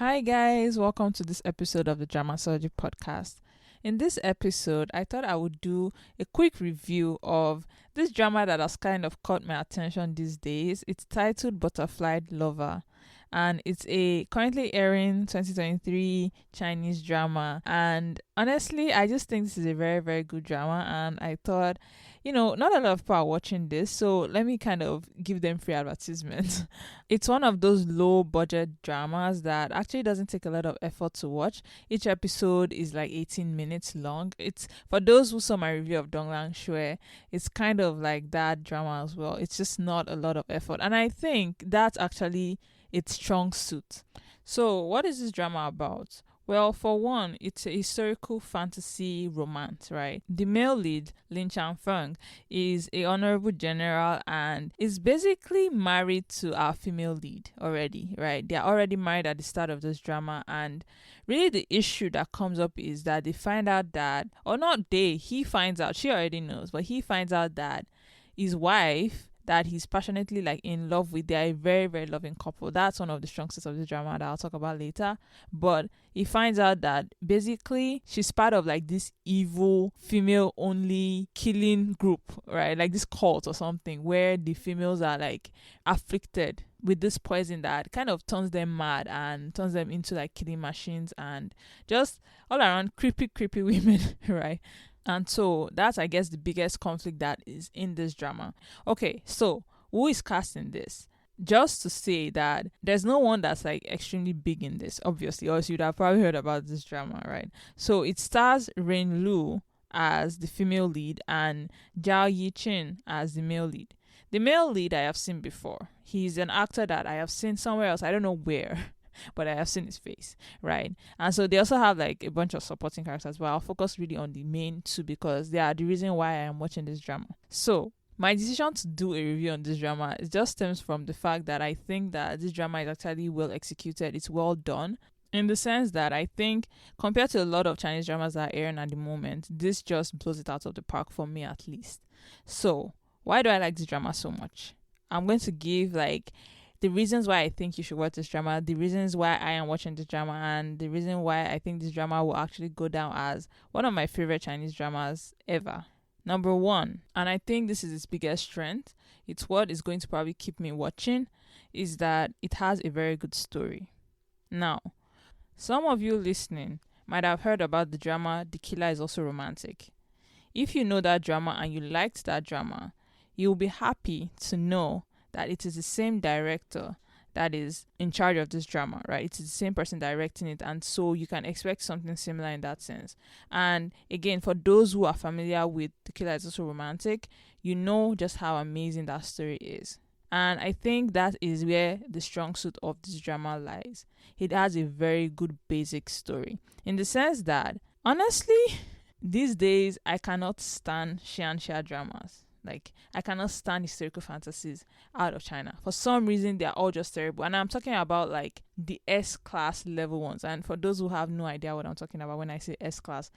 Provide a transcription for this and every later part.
Hi guys, welcome to this episode of the Dramaturgy podcast. In this episode, I thought I would do a quick review of this drama that has kind of caught my attention these days. It's titled Butterflied Lover, and it's a currently airing 2023 Chinese drama. And honestly, I just think this is a very, very good drama, and I thought, not a lot of people are watching this, so let me kind of give them free advertisement. It's one of those low budget dramas that actually doesn't take a lot of effort to watch. Each episode is like 18 minutes long. It's for those who saw my review of Donglang Shui, it's kind of like that drama as well. It's just not a lot of effort, and I think that's actually its strong suit. So what is this drama about? Well, for one, it's a historical fantasy romance, right? The male lead, Ling Chang Feng, is a honourable general and is basically married to our female lead already, right? They are already married at the start of this drama, and really the issue that comes up is that they find out that, or not they, he finds out, she already knows, but he finds out that his wife that he's passionately in love with, they're a very, very loving couple. That's one of the strong suits of the drama that I'll talk about later. But he finds out that basically she's part of this evil female only killing group, right? Like this cult or something where the females are afflicted with this poison that kind of turns them mad and turns them into killing machines and just all around creepy women, right? And so that's, I guess, the biggest conflict that is in this drama. Okay, so who is casting this? Just to say that there's no one that's extremely big in this, obviously, or else you'd have probably heard about this drama, right? So it stars Rain Lu as the female lead and Zhao Yichin as the male lead. The male lead I have seen before. He's an actor that I have seen somewhere else. I don't know where. But I have seen his face, right? And so they also have a bunch of supporting characters, but I'll focus really on the main two because they are the reason why I am watching this drama. So my decision to do a review on this drama, it just stems from the fact that I think that this drama is actually well executed. It's well done in the sense that I think compared to a lot of Chinese dramas that are airing at the moment, this just blows it out of the park for me at least. So why do I like this drama so much? I'm going to give the reasons why I think you should watch this drama, the reasons why I am watching this drama, and the reason why I think this drama will actually go down as one of my favorite Chinese dramas ever. Number one, and I think this is its biggest strength, it's what is going to probably keep me watching, is that it has a very good story. Now, some of you listening might have heard about the drama The Killer is Also Romantic. If you know that drama and you liked that drama, you'll be happy to know that it is the same director that is in charge of this drama, right? It's the same person directing it, and so you can expect something similar in that sense. And again, for those who are familiar with The Killer is Also Romantic, you know just how amazing that story is. And I think that is where the strong suit of this drama lies. It has a very good basic story, in the sense that, honestly, these days I cannot stand Xianxia dramas. I cannot stand historical fantasies out of China. For some reason, they're all just terrible. And I'm talking about the S-class level ones. And for those who have no idea what I'm talking about when I say S-class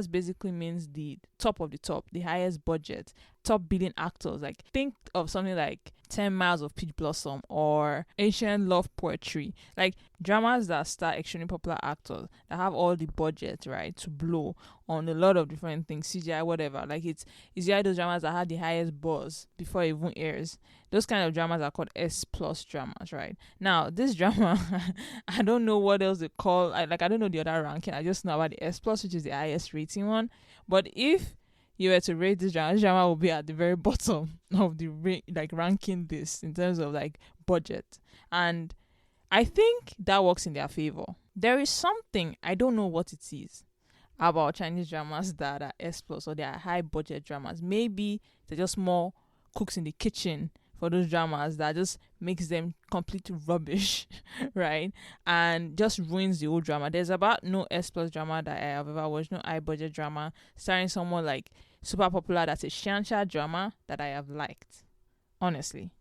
basically means the top of the top, the highest budget, top billing actors. Think of something like 10 Miles of Peach Blossom or Ancient Love Poetry. Dramas that star extremely popular actors that have all the budget, right, to blow on a lot of different things, CGI, whatever. It's those dramas that have the highest buzz before it even airs. Those kind of dramas are called S plus dramas, right? Now, this drama, I don't know what else they call. I don't know the other ranking. I just know about the S plus, which is the highest rating one. But if you were to rate this drama will be at the very bottom of the ranking list in terms of budget. And I think that works in their favor. There is something, I don't know what it is, about Chinese dramas that are S plus or they are high budget dramas. Maybe they're just more cooks in the kitchen for those dramas that just makes them complete rubbish, right? And just ruins the whole drama. There's about no S plus drama that I have ever watched, no high budget drama starring someone super popular that's a Xianxia drama that I have liked. Honestly,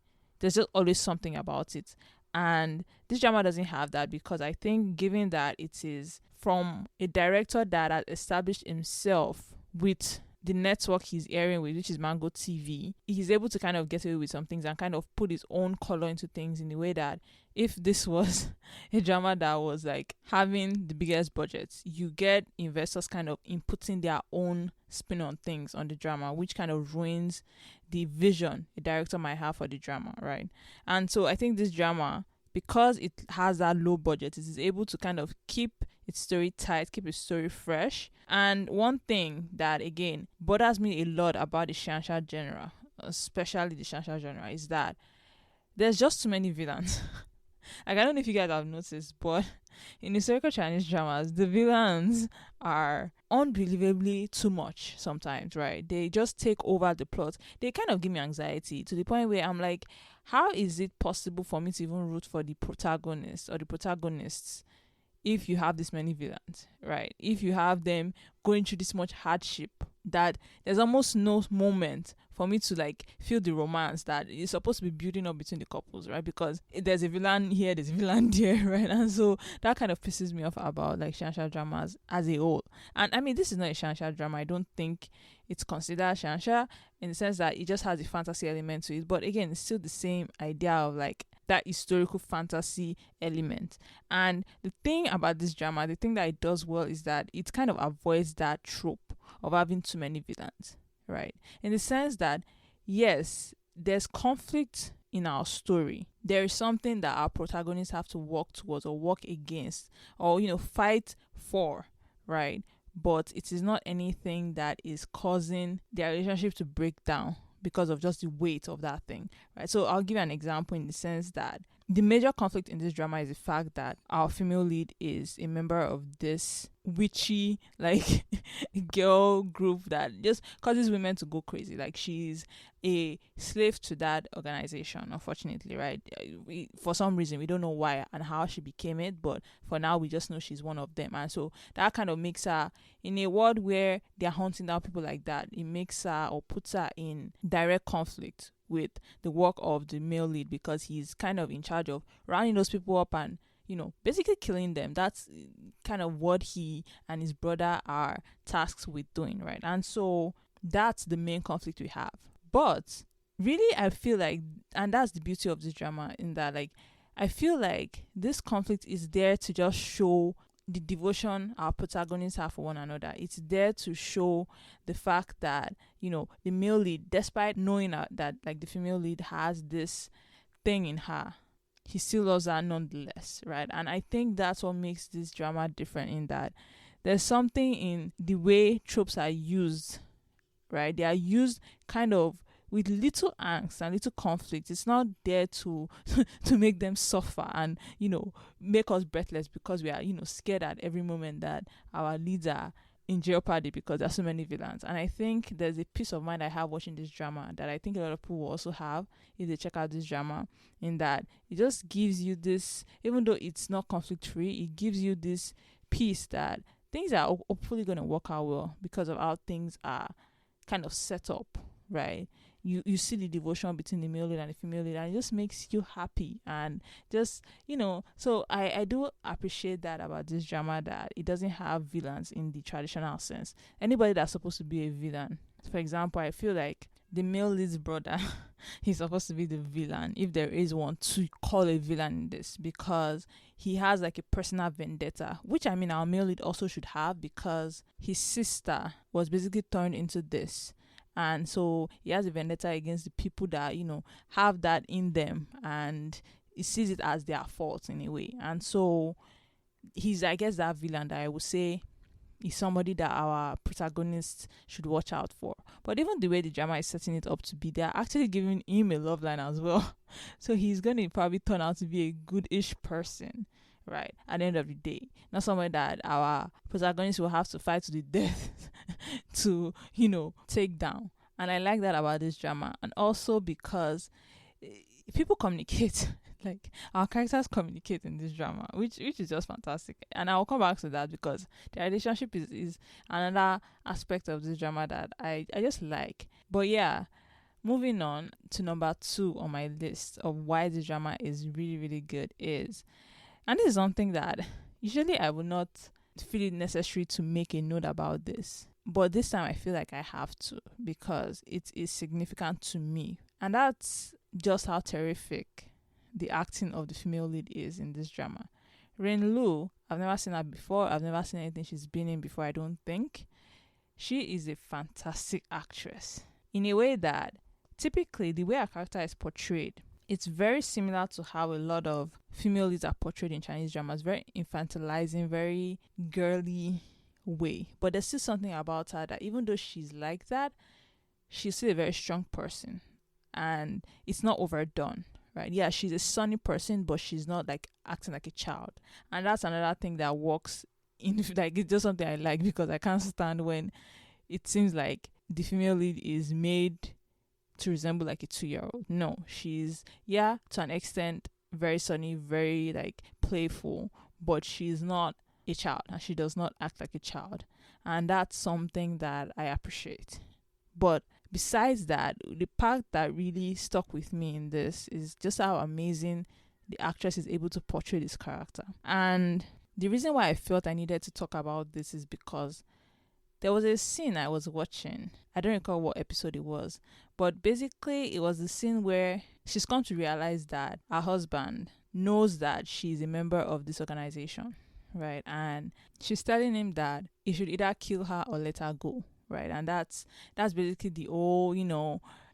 there's just always something about it. And this drama doesn't have that because I think given that it is from a director that has established himself with the network he's airing with, which is Mango TV, he's able to kind of get away with some things and kind of put his own color into things in the way that if this was a drama that was like having the biggest budgets, you get investors kind of inputting their own spin on things on the drama, which kind of ruins the vision a director might have for the drama, right? And so I think this drama, because it has that low budget, it is able to kind of keep its story tight, keep its story fresh. And one thing that, again, bothers me a lot about the Shang genre, especially the Shang genre, is that there's just too many villains. Like, I don't know if you guys have noticed, but in historical Chinese dramas, the villains are unbelievably too much sometimes, right? They just take over the plot. They kind of give me anxiety to the point where I'm like, how is it possible for me to even root for the protagonist or the protagonists if you have this many villains, right? If you have them going through this much hardship, that there's almost no moment for me to like feel the romance that is supposed to be building up between the couples, right? Because there's a villain here, there's a villain there, right? And so that kind of pisses me off about like Shansha dramas as a whole. And I mean, this is not a Shansha drama. I don't think it's considered Shansha in the sense that it just has a fantasy element to it. But again, it's still the same idea of like that historical fantasy element. And the thing about this drama, the thing that it does well is that it kind of avoids that trope of having too many villains, right? In the sense that, yes, there's conflict in our story. There is something that our protagonists have to work towards or work against or, fight for, right? But it is not anything that is causing their relationship to break down because of just the weight of that thing, right? So I'll give you an example in the sense that the major conflict in this drama is the fact that our female lead is a member of this witchy like girl group that just causes women to go crazy. Like, she's a slave to that organization, unfortunately, right? For some reason, we don't know why and how she became it, but for now we just know she's one of them. And so that kind of makes her, in a world where they're hunting down people like that, it makes her or puts her in direct conflict with the work of the male lead, because he's kind of in charge of rounding those people up and basically killing them. That's kind of what he and his brother are tasked with doing, right? And so that's the main conflict we have. But really, I feel like, and that's the beauty of this drama, in that like I feel like this conflict is there to just show the devotion our protagonists have for one another. It's there to show the fact that the male lead, despite knowing that like the female lead has this thing in her, he still loves her nonetheless, right? And I think that's what makes this drama different, in that there's something in the way tropes are used, right? They are used kind of with little angst and little conflict. It's not there to to make them suffer and make us breathless because we are scared at every moment that our leads are in jeopardy because there's so many villains. And I think there's a peace of mind I have watching this drama that I think a lot of people will also have if they check out this drama, in that it just gives you this, even though it's not conflict free, it gives you this peace that things are hopefully going to work out well because of how things are kind of set up, right? You see the devotion between the male lead and the female lead, and it just makes you happy. And just so I do appreciate that about this drama, that it doesn't have villains in the traditional sense. Anybody that's supposed to be a villain, for example, I feel like the male lead's brother he's supposed to be the villain, if there is one to call a villain in this, because he has like a personal vendetta, which I mean our male lead also should have, because his sister was basically turned into this. And so he has a vendetta against the people that, have that in them, and he sees it as their fault in a way. And so he's, I guess, that villain that I would say is somebody that our protagonists should watch out for. But even the way the drama is setting it up to be, they're actually giving him a love line as well. So he's going to probably turn out to be a good-ish person, right, at the end of the day. Not somebody that our protagonists will have to fight to the death to, take down. And I like that about this drama. And also because people communicate. Like, our characters communicate in this drama, which is just fantastic. And I'll come back to that, because the relationship is another aspect of this drama that I just like. But yeah, moving on to number 2 on my list of why this drama is really, really good is, and this is something that usually I would not feel it necessary to make a note about this, But this time I feel like I have to, because it is significant to me. And that's just how terrific the acting of the female lead is in this drama. Rin Lu, I've never seen her before. I've never seen anything she's been in before, I don't think. She is a fantastic actress in a way that typically the way her character is portrayed, it's very similar to how a lot of female leads are portrayed in Chinese dramas. Very infantilizing, very girly way. But there's still something about her that even though she's like that, she's still a very strong person. And it's not overdone, right? Yeah, she's a sunny person, but she's not like acting like a child. And that's another thing that works in, like, it's just something I like, because I can't stand when it seems like the female lead is made to resemble like a 2-year-old. No, she's, yeah, to an extent, very sunny, very like playful, but she's not a child, and she does not act like a child. And that's something that I appreciate. But besides that, the part that really stuck with me in this is just how amazing the actress is able to portray this character. And the reason why I felt I needed to talk about this is because there was a scene I was watching. I don't recall what episode it was, but basically it was the scene where she's come to realize that her husband knows that she's a member of this organization, right? And she's telling him that he should either kill her or let her go, right? And that's basically the old,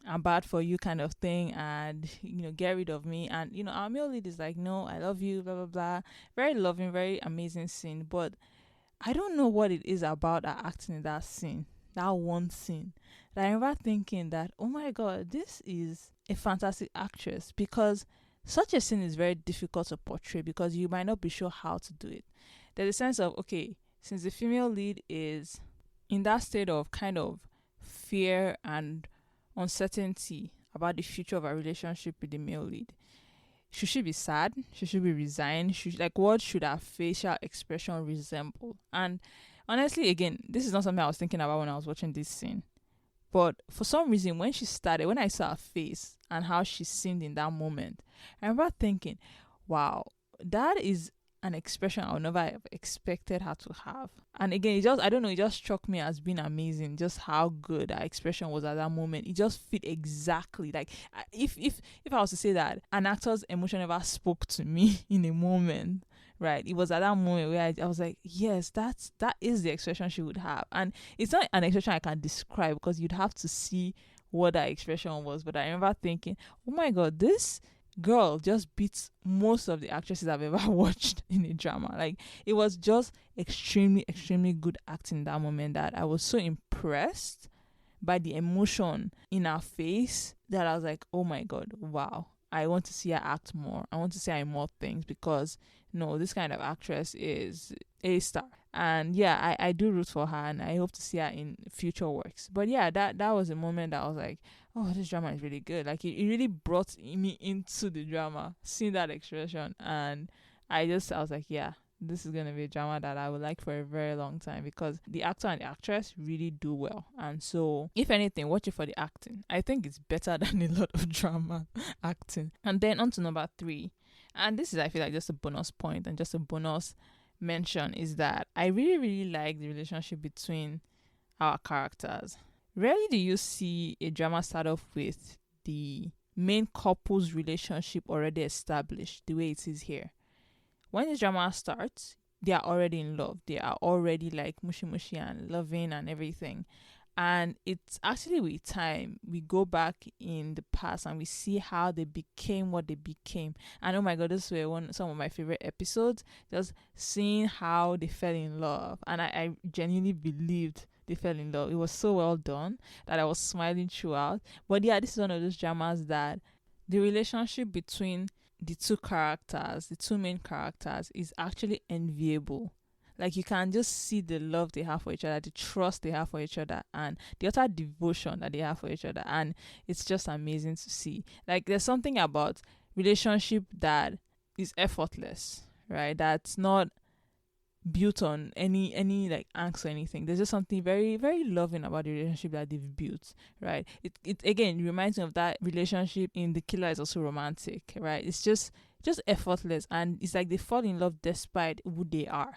I'm bad for you kind of thing, and get rid of me. And our male lead is like, no, I love you, blah blah blah. Very loving, very amazing scene. But I don't know what it is about her acting in that scene, that one scene, that I remember thinking that, oh my god, this is a fantastic actress, because such a scene is very difficult to portray because you might not be sure how to do it. There's a sense of, okay, since the female lead is in that state of kind of fear and uncertainty about the future of a relationship with the male lead, should she be sad? Should she be resigned? What should her facial expression resemble? And honestly, again, this is not something I was thinking about when I was watching this scene. But for some reason, when I saw her face and how she seemed in that moment, I remember thinking, wow, that is an expression I would never have expected her to have. And again, it just struck me as being amazing, just how good her expression was at that moment. It just fit exactly. Like, if I was to say that an actor's emotion ever spoke to me in a moment, right, it was at that moment where I was like, yes, that is the expression she would have. And it's not an expression I can describe because you'd have to see what that expression was. But I remember thinking, oh my god, this girl just beats most of the actresses I've ever watched in a drama. Like, it was just extremely, extremely good acting in that moment that I was so impressed by the emotion in her face that I was like, oh my god, wow, I want to see her act more. I want to see her in more things, because no, this kind of actress is a star. And yeah, I do root for her, and I hope to see her in future works. But yeah, that was a moment that I was like, oh, this drama is really good. Like, it really brought me into the drama, seeing that expression. And I was like, yeah, this is going to be a drama that I would like for a very long time, because the actor and the actress really do well. And so, if anything, watch it for the acting. I think it's better than a lot of drama acting. And then on to number 3. And this is, I feel like, just a bonus point and just a bonus mention, is that I really, really like the relationship between our characters. Rarely do you see a drama start off with the main couple's relationship already established the way it is here. When the drama starts, they are already in love. They are already like mushy mushy and loving and everything. And it's actually with time, we go back in the past and we see how they became what they became. And oh my god, this were some of my favorite episodes, just seeing how they fell in love. And I genuinely believed they fell in love. It was so well done that I was smiling throughout. But yeah, this is one of those dramas that the relationship between the two main characters, is actually enviable. Like, you can just see the love they have for each other, the trust they have for each other, and the utter devotion that they have for each other. And it's just amazing to see. Like, there's something about relationship that is effortless, right? That's not built on any like angst or anything. There's just something very, very loving about the relationship that they've built, right? It again reminds me of that relationship in The Killer Is Also Romantic, right? It's just effortless, and it's like they fall in love despite who they are,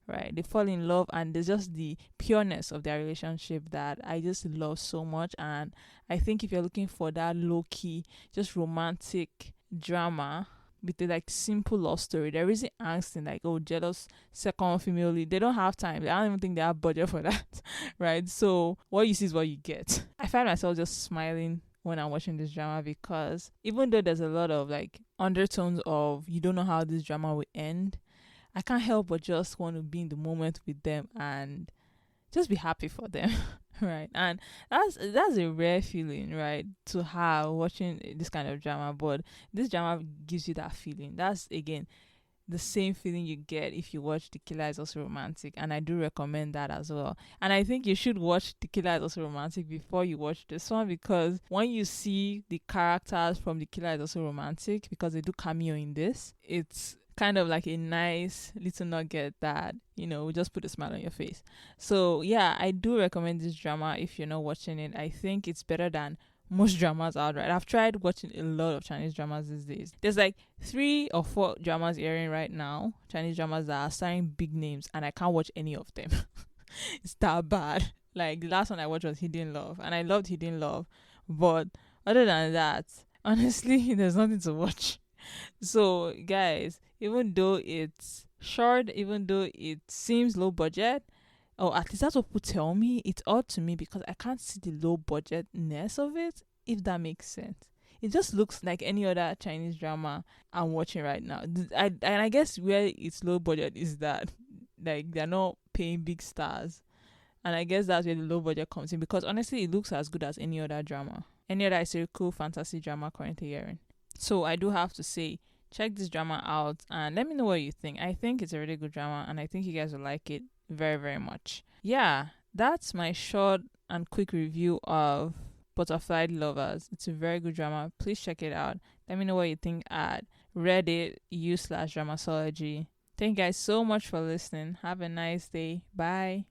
right? They fall in love, and there's just the pureness of their relationship that I just love so much. And I think if you're looking for that low key, just romantic drama with a like simple love story, there isn't angst in like, oh, jealous second female lead. They don't have time. I don't even think they have budget for that, right? So what you see is what you get. I find myself just smiling when I'm watching this drama, because even though there's a lot of like undertones of you don't know how this drama will end, I can't help but just want to be in the moment with them and just be happy for them. Right? And that's a rare feeling, right, to have watching this kind of drama. But this drama gives you that feeling. That's again the same feeling you get if you watch The Killer is Also Romantic, and I do recommend that as well. And I think you should watch The Killer is Also Romantic before you watch this one, because when you see the characters from The Killer is Also Romantic, because they do cameo in this, it's kind of like a nice little nugget that, will just put a smile on your face. So yeah, I do recommend this drama if you're not watching it. I think it's better than most dramas out, right? I've tried watching a lot of Chinese dramas these days. There's like 3 or 4 dramas airing right now, Chinese dramas that are starring big names, and I can't watch any of them. It's that bad. Like the last one I watched was Hidden Love, and I loved Hidden Love, but other than that, honestly, there's nothing to watch. So guys, even though it's short, even though it seems low budget, or at least that's what people tell me, it's odd to me because I can't see the low budgetness of it, if that makes sense. It just looks like any other Chinese drama I'm watching right now. And I guess where it's low budget is that like they're not paying big stars. And I guess that's where the low budget comes in, because honestly it looks as good as any other drama. Any other historical fantasy drama currently airing. So I do have to say, check this drama out and let me know what you think. I think it's a really good drama, and I think you guys will like it very, very much. Yeah, that's my short and quick review of Butterflied Lovers. It's a very good drama. Please check it out. Let me know what you think at Reddit u/Dramasology. Thank you guys so much for listening. Have a nice day. Bye.